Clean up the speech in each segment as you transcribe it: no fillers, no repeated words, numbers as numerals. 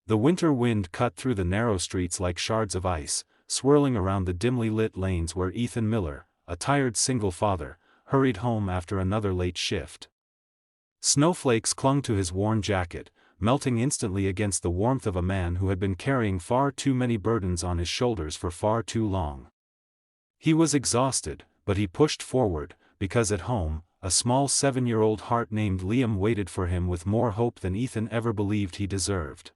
The winter wind cut through the narrow streets like shards of ice, swirling around the dimly lit lanes where Ethan Miller, a tired single father, hurried home after another late shift. Snowflakes clung to his worn jacket, melting instantly against the warmth of a man who had been carrying far too many burdens on his shoulders for far too long. He was exhausted, but he pushed forward, because at home, a small 7-year-old heart named Liam waited for him with more hope than Ethan ever believed he deserved.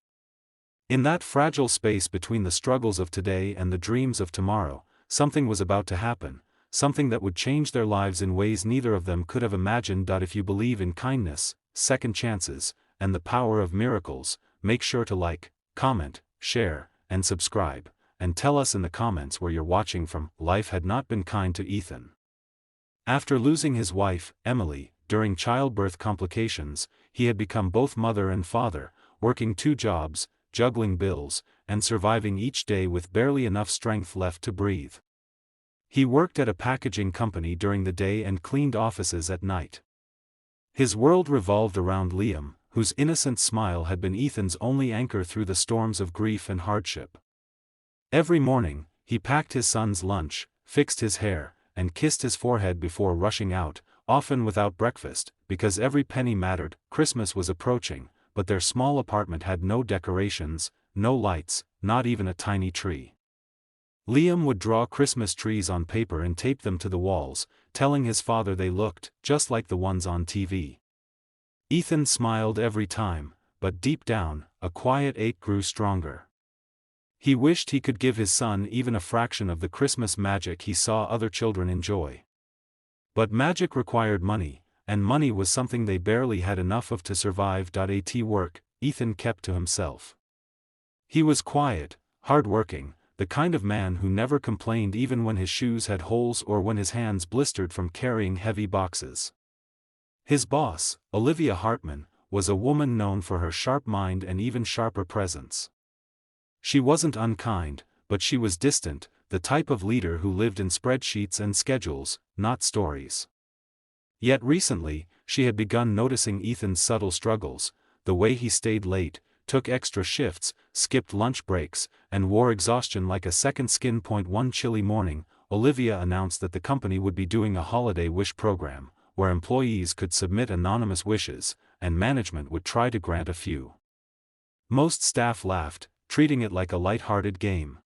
In that fragile space between the struggles of today and the dreams of tomorrow, something was about to happen, something that would change their lives in ways neither of them could have imagined. If you believe in kindness, second chances, and the power of miracles, make sure to like, comment, share, and subscribe, and tell us in the comments where you're watching from. Life had not been kind to Ethan. After losing his wife, Emily, during childbirth complications, he had become both mother and father, working 2 jobs, juggling bills, and surviving each day with barely enough strength left to breathe. He worked at a packaging company during the day and cleaned offices at night. His world revolved around Liam, whose innocent smile had been Ethan's only anchor through the storms of grief and hardship. Every morning, he packed his son's lunch, fixed his hair, and kissed his forehead before rushing out, often without breakfast, because every penny mattered. Christmas was approaching, but their small apartment had no decorations, no lights, not even a tiny tree. Liam would draw Christmas trees on paper and tape them to the walls, telling his father they looked just like the ones on TV. Ethan smiled every time, but deep down, a quiet ache grew stronger. He wished he could give his son even a fraction of the Christmas magic he saw other children enjoy. But magic required money, and money was something they barely had enough of to survive. At work, Ethan kept to himself. He was quiet, hardworking, the kind of man who never complained even when his shoes had holes or when his hands blistered from carrying heavy boxes. His boss, Olivia Hartman, was a woman known for her sharp mind and even sharper presence. She wasn't unkind, but she was distant, the type of leader who lived in spreadsheets and schedules, not stories. Yet recently, she had begun noticing Ethan's subtle struggles, the way he stayed late, took extra shifts, skipped lunch breaks, and wore exhaustion like a second skin. One chilly morning, Olivia announced that the company would be doing a holiday wish program, where employees could submit anonymous wishes, and management would try to grant a few. Most staff laughed, treating it like a light-hearted game.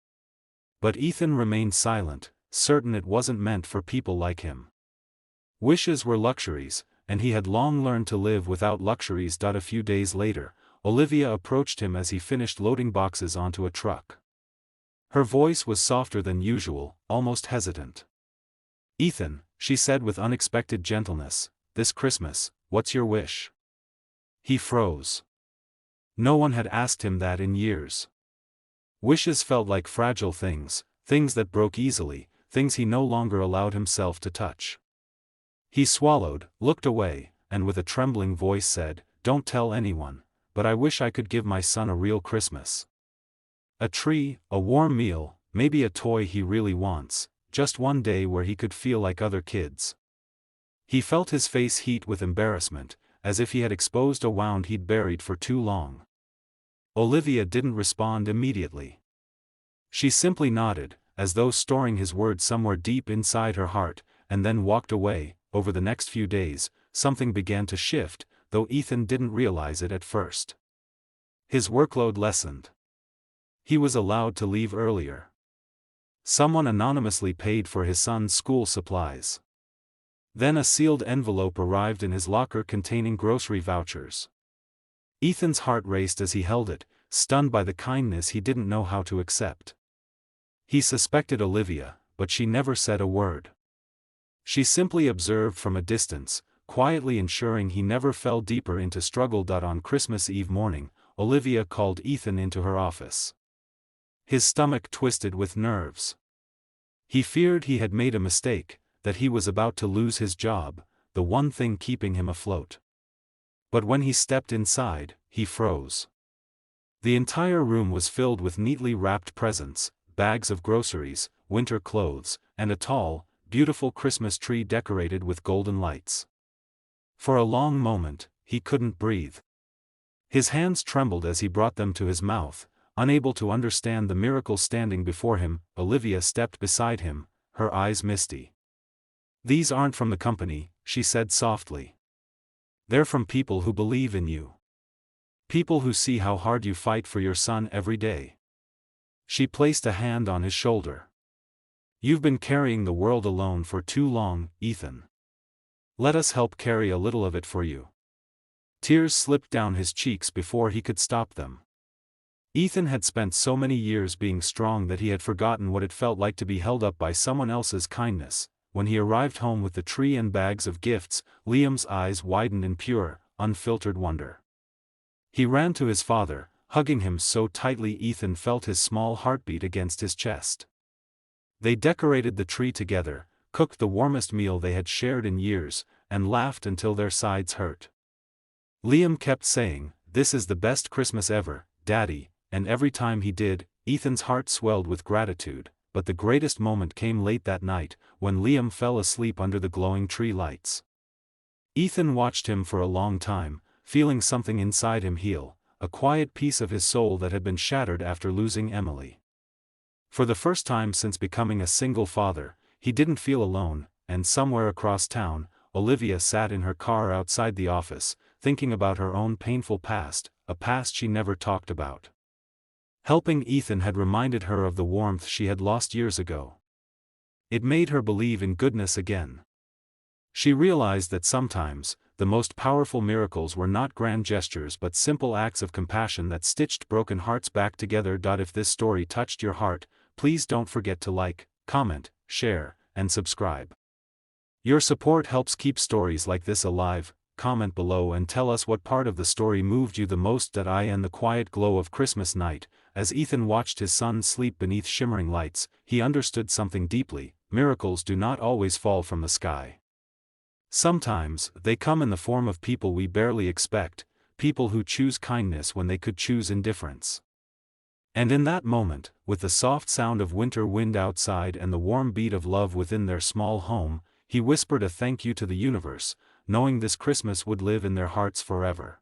But Ethan remained silent, certain it wasn't meant for people like him. Wishes were luxuries, and he had long learned to live without luxuries. A few days later, Olivia approached him as he finished loading boxes onto a truck. Her voice was softer than usual, almost hesitant. "Ethan," she said with unexpected gentleness, "this Christmas, what's your wish?" He froze. No one had asked him that in years. Wishes felt like fragile things, things that broke easily, things he no longer allowed himself to touch. He swallowed, looked away, and with a trembling voice said, "Don't tell anyone, but I wish I could give my son a real Christmas. A tree, a warm meal, maybe a toy he really wants, just one day where he could feel like other kids." He felt his face heat with embarrassment, as if he had exposed a wound he'd buried for too long. Olivia didn't respond immediately. She simply nodded, as though storing his words somewhere deep inside her heart, and then walked away. Over the next few days, something began to shift, though Ethan didn't realize it at first. His workload lessened. He was allowed to leave earlier. Someone anonymously paid for his son's school supplies. Then a sealed envelope arrived in his locker containing grocery vouchers. Ethan's heart raced as he held it, stunned by the kindness he didn't know how to accept. He suspected Olivia, but she never said a word. She simply observed from a distance, quietly ensuring he never fell deeper into struggle. On Christmas Eve morning, Olivia called Ethan into her office. His stomach twisted with nerves. He feared he had made a mistake, that he was about to lose his job, the one thing keeping him afloat. But when he stepped inside, he froze. The entire room was filled with neatly wrapped presents, bags of groceries, winter clothes, and a tall, beautiful Christmas tree decorated with golden lights. For a long moment, he couldn't breathe. His hands trembled as he brought them to his mouth, unable to understand the miracle standing before him. Olivia stepped beside him, her eyes misty. "These aren't from the company," she said softly. "They're from people who believe in you. People who see how hard you fight for your son every day." She placed a hand on his shoulder. "You've been carrying the world alone for too long, Ethan. Let us help carry a little of it for you." Tears slipped down his cheeks before he could stop them. Ethan had spent so many years being strong that he had forgotten what it felt like to be held up by someone else's kindness. When he arrived home with the tree and bags of gifts, Liam's eyes widened in pure, unfiltered wonder. He ran to his father, hugging him so tightly Ethan felt his small heartbeat against his chest. They decorated the tree together, cooked the warmest meal they had shared in years, and laughed until their sides hurt. Liam kept saying, "This is the best Christmas ever, Daddy," and every time he did, Ethan's heart swelled with gratitude. But the greatest moment came late that night, when Liam fell asleep under the glowing tree lights. Ethan watched him for a long time, feeling something inside him heal, a quiet piece of his soul that had been shattered after losing Emily. For the first time since becoming a single father, he didn't feel alone, and somewhere across town, Olivia sat in her car outside the office, thinking about her own painful past, a past she never talked about. Helping Ethan had reminded her of the warmth she had lost years ago. It made her believe in goodness again. She realized that sometimes, the most powerful miracles were not grand gestures but simple acts of compassion that stitched broken hearts back together. If this story touched your heart, please don't forget to like, comment, share, and subscribe. Your support helps keep stories like this alive. Comment below and tell us what part of the story moved you the most. In the quiet glow of Christmas night, as Ethan watched his son sleep beneath shimmering lights, he understood something deeply: miracles do not always fall from the sky. Sometimes, they come in the form of people we barely expect, people who choose kindness when they could choose indifference. And in that moment, with the soft sound of winter wind outside and the warm beat of love within their small home, he whispered a thank you to the universe, knowing this Christmas would live in their hearts forever.